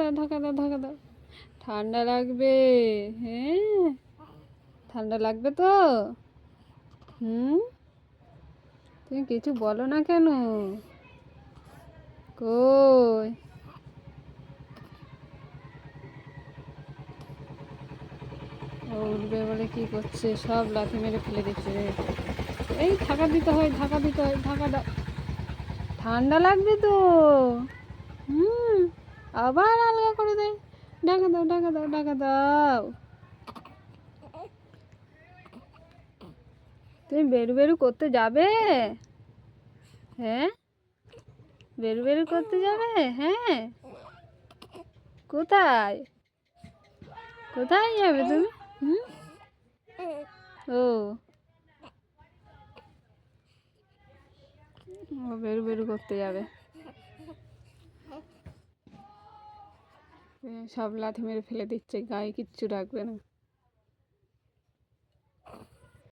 দাও, ঢাকা দাও, ঢাকা দাও। ঠান্ডা লাগবে। হ্যাঁ, ঠান্ডা লাগবে তো। হুম, তুমি কিছু বলো না কেন? কই ও উঠবে বলে কি করছে, সব লাথি মেরে ফেলে দিচ্ছে রে। এই ঢাকা দিতে হয়, ঢাকা দিতে হয়, ঢাকা দাও। ঠান্ডা লাগবে তো। হুম, আবার আলগা করে দেয়। ঢাকা দাও, ঢাকা দাও, ঢাকা দাও। তুমি বেরু বেরু করতে যাবে? হ্যাঁ, বেরু বেরু করতে যাবে? হ্যাঁ, কোথায় কোথায় যাবে তুমি? হুম, ও ও বেরু বেরু করতে যাবে। সব লাথি মেরে ফেলে দিচ্ছে, গায়ে কিচ্ছু রাখবে না।